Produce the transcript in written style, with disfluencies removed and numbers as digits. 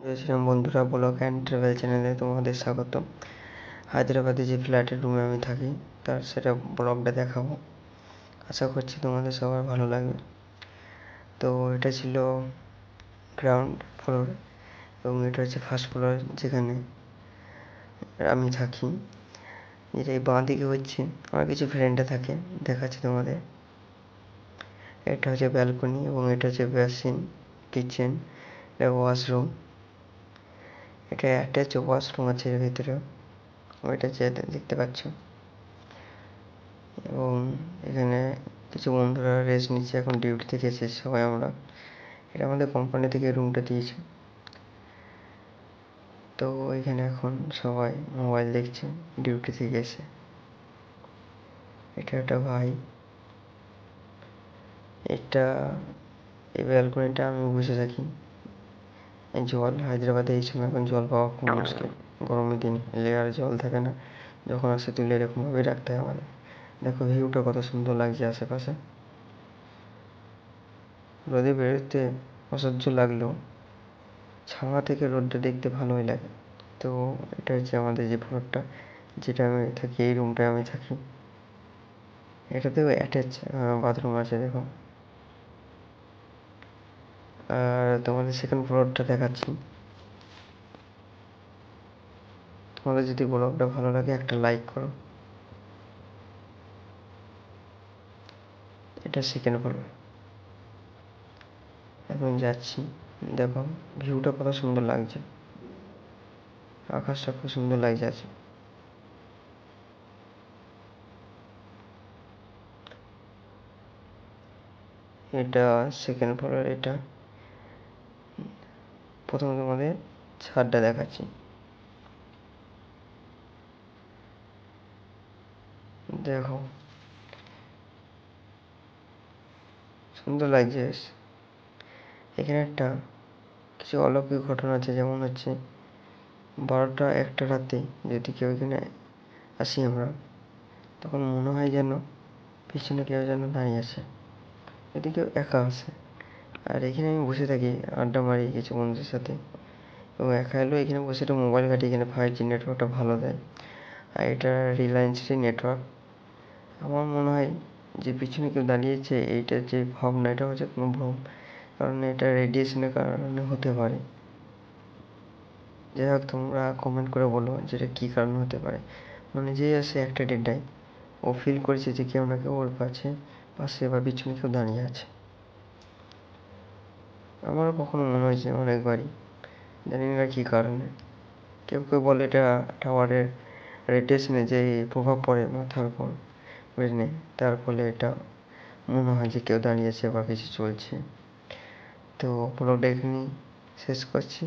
জয় বন্ধুরা, blog and travel চ্যানেলে তোমাদের স্বাগত। হায়দ্রাবাদে যে ফ্ল্যাটের রুমে আমি থাকি তার সেটা ব্লগটা দেখাবো। আশা করছি তোমাদের সবার ভালো লাগবে। তো এটা ছিল গ্রাউন্ড ফ্লোর এবং এটা হচ্ছে ফার্স্ট ফ্লোর যেখানে আমি থাকি। যেটা এই বাঁ দিকে হচ্ছে আমার কিছু ফ্রেন্ডে থাকে, দেখাচ্ছি তোমাদের। এটা হচ্ছে ব্যালকনি এবং এটা হচ্ছে বেসিন, কিচেন, এটা ওয়াশরুম। এটা অ্যাটাচ ওয়াশরুম আছে এর ভিতরে, ওইটা যে দেখতে পাচ্ছ। এবং এখানে কিছু বন্ধুরা রেস্ট নিচ্ছে, এখন ডিউটি থেকে এসেছে সবাই আমরা। এটা আমাদের কোম্পানি থেকে রুমটা দিয়েছে। তো এখানে এখন সবাই মোবাইল দেখছে ডিউটি থেকে এসে। এটা একটা ভাই, এটা এই ব্যালকনিটা আমি বসে থাকি। এই জল হায়দ্রাবাদে এই সময় এখন জল পাওয়া খুব মুশকিল, গরমের দিন এলে আর জল থাকে না, যখন আসে তুলে এরকমভাবেই রাখতে হয় আমাদের। দেখো ভিউটা কত সুন্দর লাগছে আশেপাশে। রোদে বেরোতে অসহ্য লাগলেও ছাওয়া থেকে রোদটা দেখতে ভালোই লাগে। তো এটা হচ্ছে আমাদের যে ফ্লোরটা, যেটা আমি থাকি, এই রুমটায় আমি থাকি। এটাতেও অ্যাটাচ বাথরুম আছে দেখো। আর তোমাদের সেকেন্ড ফ্লোরটা দেখাচ্ছি। তোমাদের যদি ব্লগটা ভালো লাগে একটা লাইক করো। এটা সেকেন্ড ফ্লোর, এখন যাচ্ছি। দেখো ভিউটা কত সুন্দর লাগছে, আকাশটা খুব সুন্দর লাগছে আছে। এটা সেকেন্ড ফ্লোর। এটা প্রথমে তোমাদের ছাদটা দেখাচ্ছি। দেখো সুন্দর লাগছে বেশ। এখানে একটা কিছু অলৌকিক ঘটনা আছে, যেমন হচ্ছে 12টা-1টা রাতে যদি কেউ এখানে আসি আমরা, তখন মনে হয় যেন পিছনে কেউ যেন দাঁড়িয়ে আছে, যদি কেউ একা আসে। আর এখানে আমি বসে থাকি, আড্ডা মারি কিছু বন্ধুদের সাথে। এবং একা এলেও এখানে বসে একটা মোবাইল ঘাঁটি, এখানে 5G নেটওয়ার্কটা ভালো দেয়। আর এটা রিলায়েন্সেরই নেটওয়ার্ক। আমার মনে হয় যে পিছনে কেউ দাঁড়িয়েছে, এইটার যে ভাবনা, এটা হচ্ছে কোনো ভ্রম, কারণ এটা রেডিয়েশনের কারণে হতে পারে। যাই হোক, তোমরা কমেন্ট করে বলো যে এটা কী কারণ হতে পারে। মানে যে আসে 1টা-1:30টায়, ও ফিল করেছে যে কেউ না কেউ ওর পাশে বা পিছনে কেউ দাঁড়িয়ে আছে। আমারও কখনো মনে হয়েছে অনেকবারই, জানি না কী কারণে। কেউ কেউ বলে এটা টাওয়ারের রেডিয়েশনে যে প্রভাব পড়ে মাথার উপর ব্রেনে, তার ফলে এটা মনে হয় যে কেউ দাঁড়িয়ে আছে বা কিছু চলছে। তো ব্লগটা এখানেই শেষ করছি।